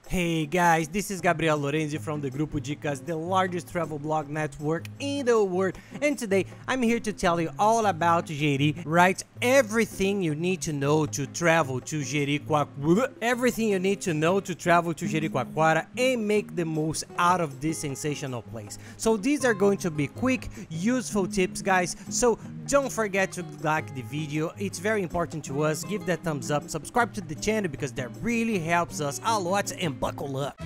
Hey guys, this is Gabriel Lorenzi from the Grupo Dicas, the largest travel blog network in the world, and today I'm here to tell you all about Jeri, right? Everything you need to know to travel to Jericoacoara, and make the most out of this sensational place. So these are going to be quick, useful tips, guys, so don't forget to like the video. It's very important to us. Give that thumbs up, subscribe to the channel because that really helps us a lot, and buckle up.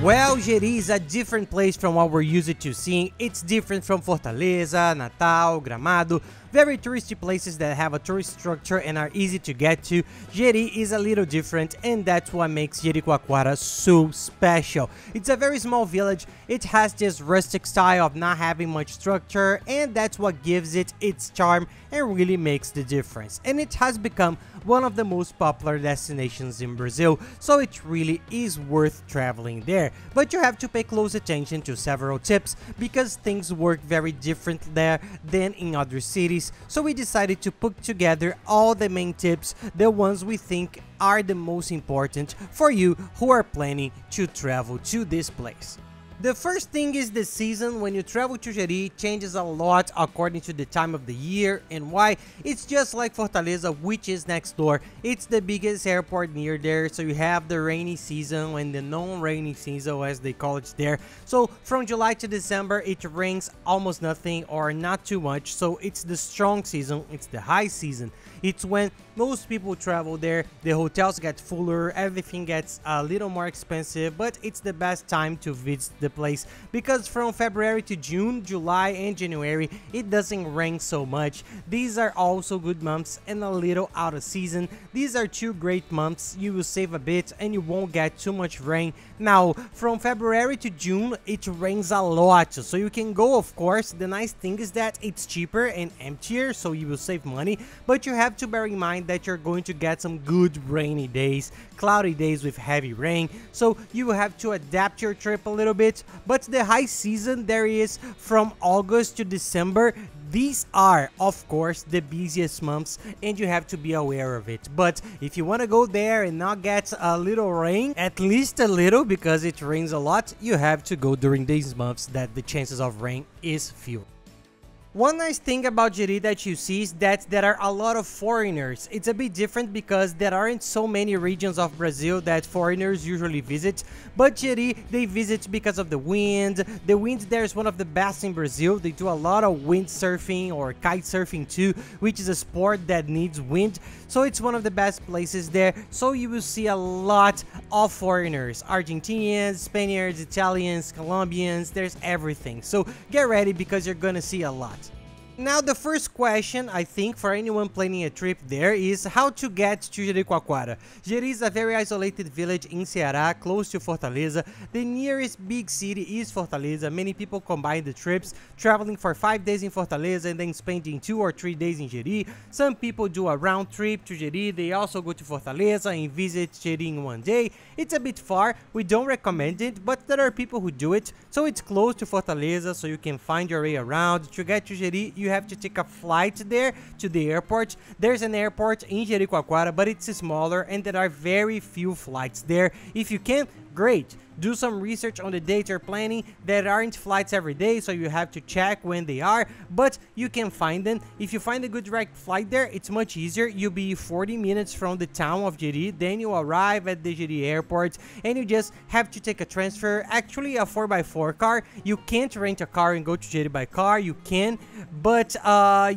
Well, Jeri is a different place from what we're used to seeing. It's different from Fortaleza, Natal, Gramado, very touristy places that have a tourist structure and are easy to get to. Jeri is a little different, and that's what makes Jericoacoara so special. It's a very small village. It has this rustic style of not having much structure, and that's what gives it its charm and really makes the difference. And it has become one of the most popular destinations in Brazil, so it really is worth traveling there. But you have to pay close attention to several tips because things work very different there than in other cities. So we decided to put together all the main tips, the ones we think are the most important for you who are planning to travel to this place. The first thing is the season. When you travel to Jeri, changes a lot according to the time of the year and why. It's just like Fortaleza, which is next door. It's the biggest airport near there, so you have the rainy season and the non-rainy season, as they call it there. So from July to December, it rains almost nothing or not too much, so it's the strong season, it's the high season. It's when most people travel there, the hotels get fuller, everything gets a little more expensive, but it's the best time to visit the place because from February to June, July and January, it doesn't rain so much. These are also good months and a little out of season. These are two great months. You will save a bit and you won't get too much rain. Now, from February to June, it rains a lot, so you can go, of course. The nice thing is that it's cheaper and emptier, so you will save money, but you have to bear in mind that you're going to get some good rainy days, cloudy days with heavy rain, so you will have to adapt your trip a little bit. But the high season there is from August to December. These are, of course, the busiest months and you have to be aware of it. But if you want to go there and not get a little rain, at least a little, because it rains a lot, you have to go during these months that the chances of rain is few. One nice thing about Jeri that you see is that there are a lot of foreigners. It's a bit different because there aren't so many regions of Brazil that foreigners usually visit, but Jeri, they visit because of the wind. The wind there is one of the best in Brazil. They do a lot of windsurfing or kite surfing too, which is a sport that needs wind. So it's one of the best places there. So you will see a lot of foreigners, Argentinians, Spaniards, Italians, Colombians, there's everything. So get ready because you're gonna see a lot. Now the first question, I think, for anyone planning a trip there is how to get to Jericoacoara. Jeri is a very isolated village in Ceará, close to Fortaleza. The nearest big city is Fortaleza. Many people combine the trips, traveling for 5 days in Fortaleza and then spending 2 or 3 days in Jeri. Some people do a round trip to Jeri. They also go to Fortaleza and visit Jeri in one day. It's a bit far, we don't recommend it, but there are people who do it. So it's close to Fortaleza, so you can find your way around. To get to Jeri, you have to take a flight there to the airport. There's an airport in Jericoacoara, but it's smaller and there are very few flights there. If you can, great. Do some research on the dates you're planning. There aren't flights every day, so you have to check when they are, but you can find them. If you find a good direct flight there, it's much easier. You'll be 40 minutes from the town of Jeri, then you arrive at the Jeri airport and you just have to take a transfer, actually a 4x4 car. You can't rent a car and go to Jeri by car. You can, but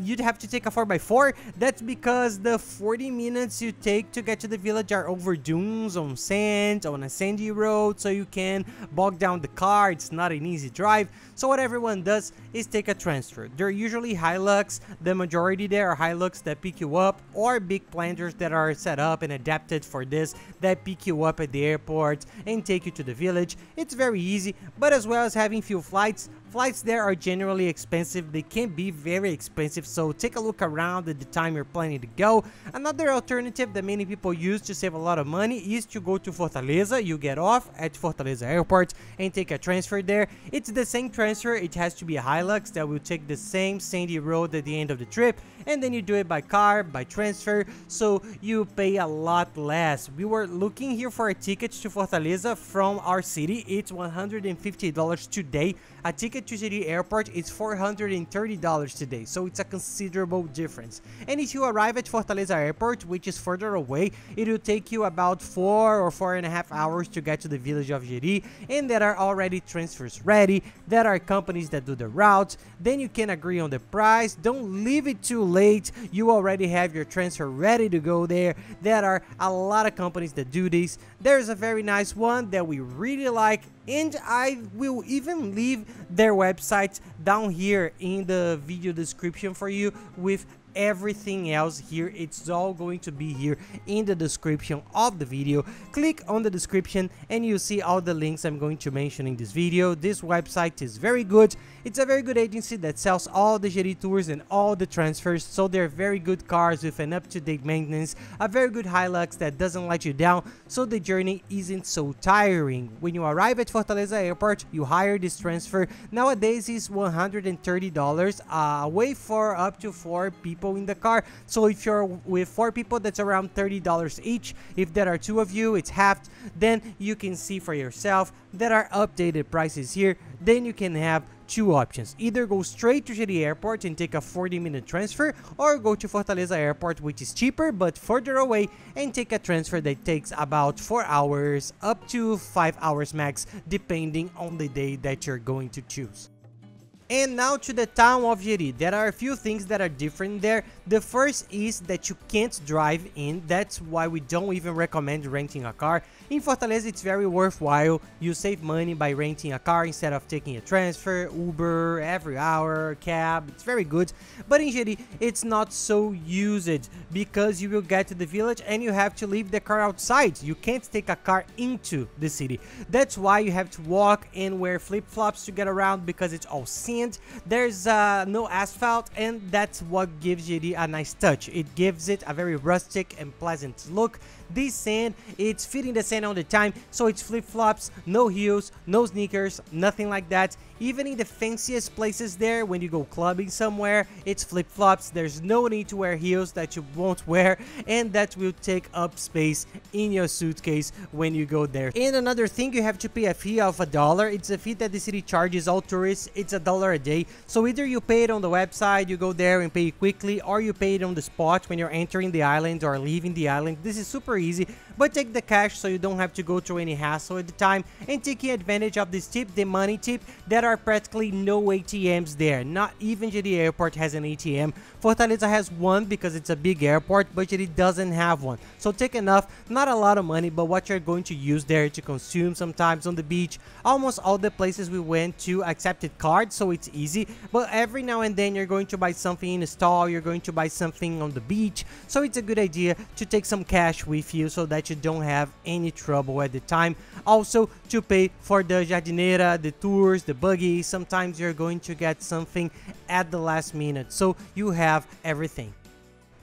you'd have to take a 4x4. That's because the 40 minutes you take to get to the village are over dunes, on sand, on a sandy road, so you can bog down the car. It's not an easy drive, so what everyone does is take a transfer. They're usually Hilux. The majority there are Hilux that pick you up, or big planters that are set up and adapted for this, that pick you up at the airport and take you to the village. It's very easy, but as well as having few flights, Flights there are generally expensive. They can be very expensive, so take a look around at the time you're planning to go. Another alternative that many people use to save a lot of money is to go to Fortaleza. You get off at Fortaleza Airport and take a transfer there. It's the same transfer. It has to be a Hilux that will take the same sandy road at the end of the trip, and then you do it by car, by transfer, so you pay a lot less. We were looking here for a ticket to Fortaleza from our city. It's $150 today. A ticket to Jeri Airport is $430 today, so it's a considerable difference. And if you arrive at Fortaleza Airport, which is further away, it will take you about 4 or 4.5 hours to get to the village of Jeri, and there are already transfers ready. There are companies that do the routes. Then you can agree on the price. Don't leave it too late. You already have your transfer ready to go there. There are a lot of companies that do this. There's a very nice one that we really like, and I will even leave their website down here in the video description for you with everything else here. It's all going to be here in the description of the video. Click on the description and you see all the links I'm going to mention in this video. This website is very good. It's a very good agency that sells all the Jeri tours and all the transfers, so they're very good cars with an up-to-date maintenance, a very good Hilux that doesn't let you down, so the journey isn't so tiring. When you arrive at Fortaleza Airport, you hire this transfer. Nowadays it's $130, way for up to 4 people in the car. So if you're with 4 people, that's around $30 each. If there are 2 of you, it's halved. Then you can see for yourself. There are updated prices here. Then you can have 2 options: either go straight to Jeri Airport and take a 40-minute transfer, or go to Fortaleza Airport, which is cheaper but further away, and take a transfer that takes about 4 hours up to 5 hours max, depending on the day that you're going to choose. And now to the town of Jeri. There are a few things that are different there. The first is that you can't drive in. That's why we don't even recommend renting a car. In Fortaleza, it's very worthwhile. You save money by renting a car instead of taking a transfer, Uber, every hour, cab. It's very good. But in Jeri, it's not so used because you will get to the village and you have to leave the car outside. You can't take a car into the city. That's why you have to walk and wear flip-flops to get around, because it's all sand. There's no asphalt, and that's what gives Jeri a nice touch. It gives it a very rustic and pleasant look. This sand, it's fitting the sand all the time, so it's flip-flops, no heels, no sneakers, nothing like that. Even in the fanciest places there, when you go clubbing somewhere, it's flip-flops. There's no need to wear heels that you won't wear, and that will take up space in your suitcase when you go there. And another thing, you have to pay a fee of $1. It's a fee that the city charges all tourists. It's $1 a day. So either you pay it on the website, you go there and pay it quickly, or you pay it on the spot when you're entering the island or leaving the island. This is super easy, but take the cash so you don't have to go through any hassle at the time. And taking advantage of this tip, the money tip, there are practically no ATMs there. Not even Jeri Airport has an ATM. Fortaleza has one because it's a big airport, but Jeri doesn't have one. So take enough, not a lot of money, but what you're going to use there to consume sometimes on the beach. Almost all the places we went to accepted cards, so it's easy. But every now and then you're going to buy something in a stall, you're going to buy something on the beach. So it's a good idea to take some cash with you so that you don't have any trouble at the time. Also, to pay for the jardinera, the tours, the buggies. Sometimes you're going to get something at the last minute, so you have everything.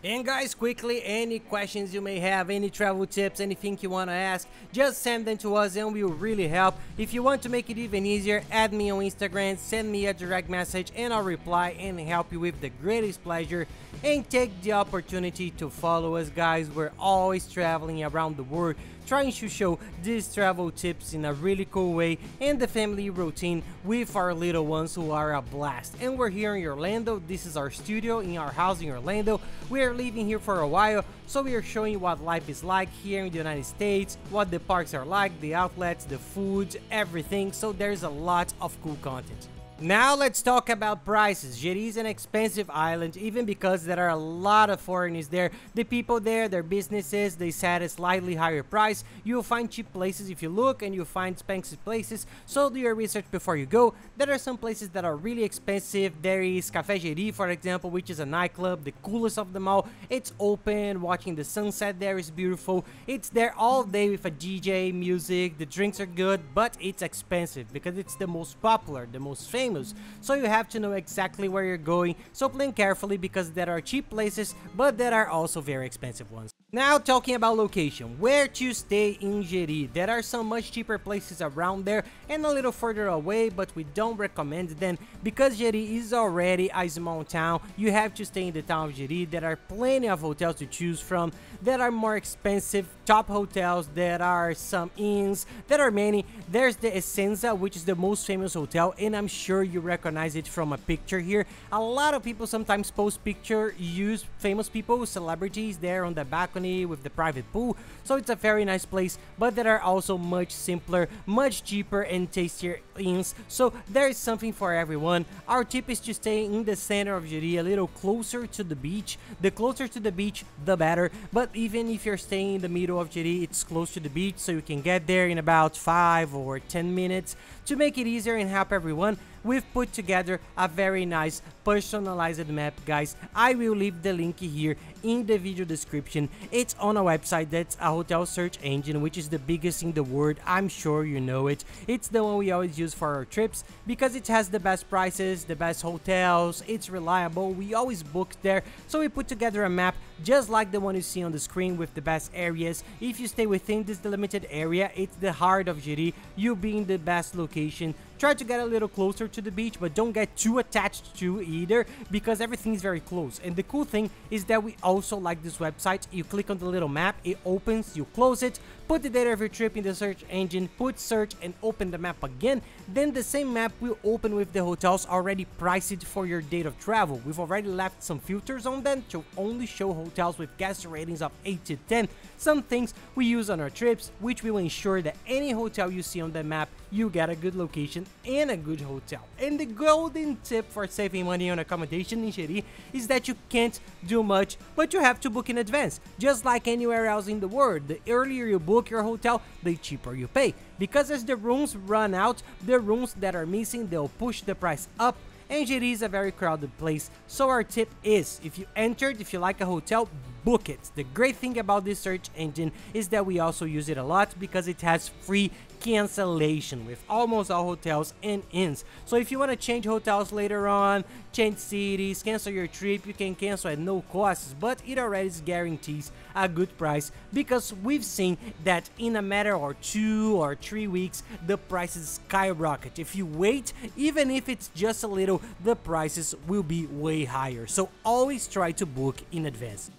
And guys, quickly, any questions you may have, any travel tips, anything you want to ask, just send them to us and we will really help. If you want to make it even easier, add me on Instagram, send me a direct message, and I'll reply and help you with the greatest pleasure. And take the opportunity to follow us, guys. We're always traveling around the world, trying to show these travel tips in a really cool way, and the family routine with our little ones, who are a blast. And we're here in Orlando. This is our studio in our house in Orlando. We are living here for a while, so we are showing you what life is like here in the United States, what the parks are like, the outlets, the food, everything. So there's a lot of cool content. Now let's talk about prices. Jeri is an expensive island, even because there are a lot of foreigners there. The people there, their businesses, they set a slightly higher price. You'll find cheap places if you look, and you'll find expensive places, so do your research before you go. There are some places that are really expensive. There is Café Jeri, for example, which is a nightclub, the coolest of them all. It's open, watching the sunset there is beautiful. It's there all day with a DJ, music, the drinks are good, but it's expensive because it's the most popular, the most famous. famous, so you have to know exactly where you're going, so plan carefully because there are cheap places, but there are also very expensive ones. Now talking about location, where to stay in Jeri. There are some much cheaper places around there and a little further away, but we don't recommend them because Jeri is already a small town. You have to stay in the town of Jeri. There are plenty of hotels to choose from. There are more expensive top hotels, there are some inns, there are many. There's the Essenza, which is the most famous hotel, and I'm sure you recognize it from a picture here. A lot of people sometimes post picture, use famous people, celebrities there on the balcony with the private pool, so it's a very nice place, but there are also much simpler, much cheaper and tastier inns, so there is something for everyone. Our tip is to stay in the center of Jeri, a little closer to the beach. The closer to the beach, the better, but even if you're staying in the middle of Jeri, it's close to the beach, so you can get there in about 5 or 10 minutes. To make it easier and help everyone, we've put together a very nice personalized map, guys. I will leave the link here in the video description. It's on a website that's a hotel search engine, which is the biggest in the world. I'm sure you know it. It's the one we always use for our trips because it has the best prices, the best hotels, it's reliable, we always book there. So we put together a map just like the one you see on the screen with the best areas. If you stay within this delimited area, it's the heart of Jeri, you'll be in the best location. Try to get a little closer to the beach, but don't get too attached to either because everything is very close. And the cool thing is that we also like this website. You click on the little map, it opens, you close it, put the date of your trip in the search engine, put search and open the map again. Then the same map will open with the hotels already priced for your date of travel. We've already left some filters on them to only show hotels with guest ratings of 8 to 10. Some things we use on our trips, which will ensure that any hotel you see on the map, you get a good location and a good hotel. And the golden tip for saving money on accommodation in Jeri is that you can't do much, but you have to book in advance. Just like anywhere else in the world, the earlier you book your hotel, the cheaper you pay. Because as the rooms run out, the rooms that are missing, they'll push the price up. And Jeri is a very crowded place, so our tip is, if you like a hotel, book it. The great thing about this search engine is that we also use it a lot because it has free cancellation with almost all hotels and inns. So if you want to change hotels later on, change cities, cancel your trip, you can cancel at no costs, but it already guarantees a good price because we've seen that in a matter of 2 or 3 weeks, the prices skyrocket. If you wait, even if it's just a little, the prices will be way higher. So always try to book in advance.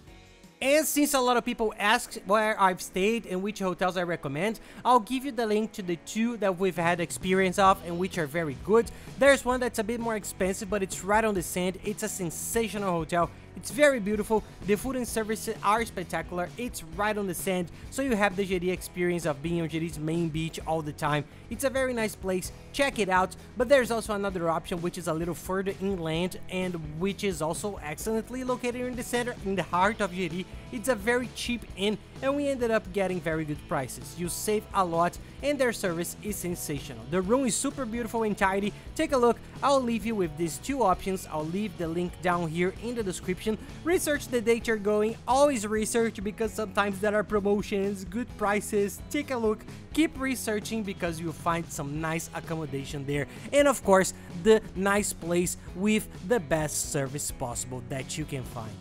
And since a lot of people ask where I've stayed and which hotels I recommend, I'll give you the link to the 2 that we've had experience of and which are very good. There's one that's a bit more expensive, but it's right on the sand. It's a sensational hotel. It's very beautiful, the food and services are spectacular, it's right on the sand, so you have the Jeri experience of being on Jeri's main beach all the time. It's a very nice place, check it out, but there's also another option which is a little further inland and which is also excellently located in the center, in the heart of Jeri. It's a very cheap inn and we ended up getting very good prices. You save a lot and their service is sensational. The room is super beautiful and tidy. Take a look, I'll leave you with these 2 options. I'll leave the link down here in the description. Research the date you're going, always research because sometimes there are promotions, good prices. Take a look, keep researching because you'll find some nice accommodation there. And of course, the nice place with the best service possible that you can find.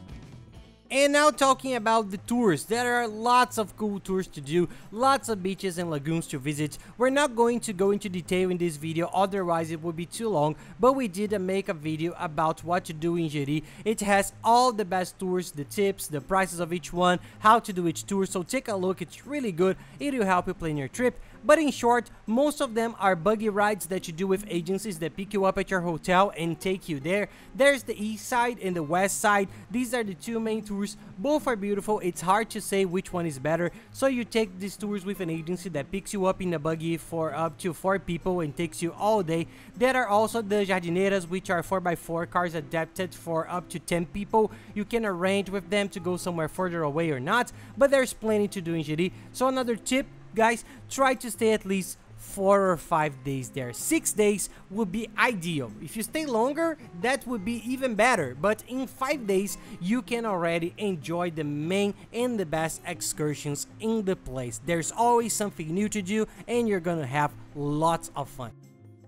And now talking about the tours, there are lots of cool tours to do, lots of beaches and lagoons to visit. We're not going to go into detail in this video, otherwise it would be too long, but we did make a video about what to do in Jeri. It has all the best tours, the tips, the prices of each one, how to do each tour, so take a look, it's really good, it will help you plan your trip. But in short, most of them are buggy rides that you do with agencies that pick you up at your hotel and take you there. There's the east side and the west side. These are the 2 main tours. Both are beautiful. It's hard to say which one is better. So you take these tours with an agency that picks you up in a buggy for up to 4 people and takes you all day. There are also the Jardineiras, which are 4x4 cars adapted for up to 10 people. You can arrange with them to go somewhere further away or not, but there's plenty to do in Jeri. So another tip, guys, try to stay at least 4 or 5 days there. 6 days would be ideal. If you stay longer, that would be even better. But in 5 days, you can already enjoy the main and the best excursions in the place. There's always something new to do and you're gonna have lots of fun.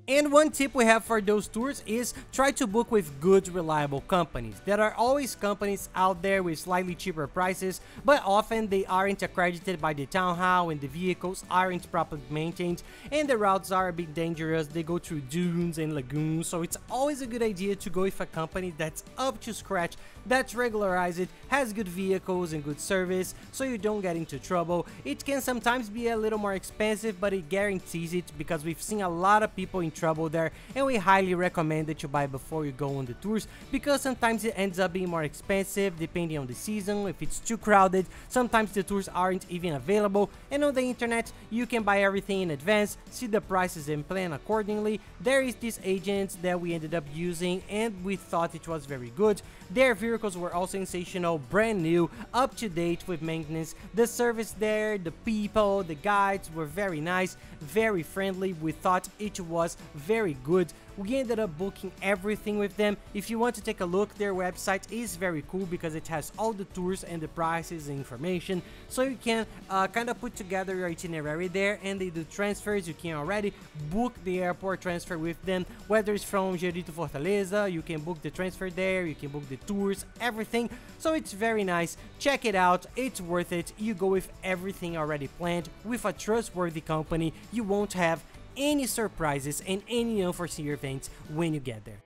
And one tip we have for those tours is try to book with good, reliable companies. There are always companies out there with slightly cheaper prices, but often they aren't accredited by the town hall and the vehicles aren't properly maintained and the routes are a bit dangerous. They go through dunes and lagoons, so it's always a good idea to go with a company that's up to scratch, that's regularized, has good vehicles and good service, so you don't get into trouble. It can sometimes be a little more expensive, but it guarantees it because we've seen a lot of people in trouble there, and we highly recommend that you buy before you go on the tours because sometimes it ends up being more expensive depending on the season. If it's too crowded, sometimes the tours aren't even available, and on the internet you can buy everything in advance, see the prices and plan accordingly. There is this agent that we ended up using and we thought it was very good. Their vehicles were all sensational, brand new, up to date with maintenance. The service there, the people, the guides were very nice, very friendly. We thought it was very good. We ended up booking everything with them. If you want to take a look, their website is very cool because it has all the tours and the prices and information, so you can kind of put together your itinerary there, and they do transfers. You can already book the airport transfer with them, whether it's from Jeri to Fortaleza. You can book the transfer there, you can book the tours, everything, so it's very nice. Check it out, it's worth it. You go with everything already planned with a trustworthy company. You won't have any surprises and any unforeseen events when you get there.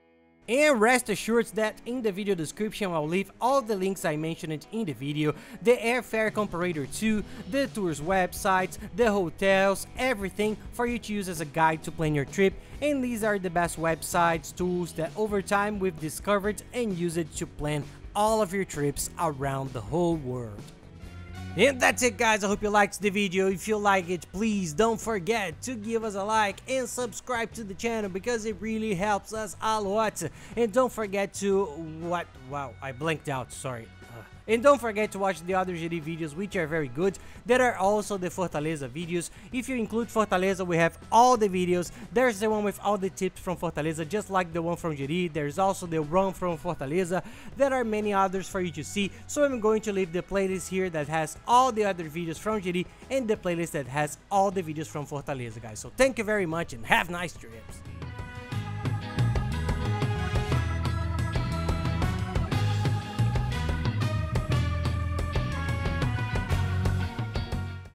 And rest assured that in the video description I'll leave all the links I mentioned in the video, the airfare comparator too, the tours websites, the hotels, everything for you to use as a guide to plan your trip. And these are the best websites, tools that over time we've discovered and use it to plan all of your trips around the whole world. And that's it, guys. I hope you liked the video. If you like it, please don't forget to give us a like and subscribe to the channel because it really helps us a lot. And don't forget to wow, I blanked out, sorry. And don't forget to watch the other Jeri videos, which are very good. There are also the Fortaleza videos. If you include Fortaleza, we have all the videos. There's the one with all the tips from Fortaleza, just like the one from Jeri. There's also the one from Fortaleza. There are many others for you to see. So I'm going to leave the playlist here that has all the other videos from Jeri and the playlist that has all the videos from Fortaleza, guys. So thank you very much and have nice trips.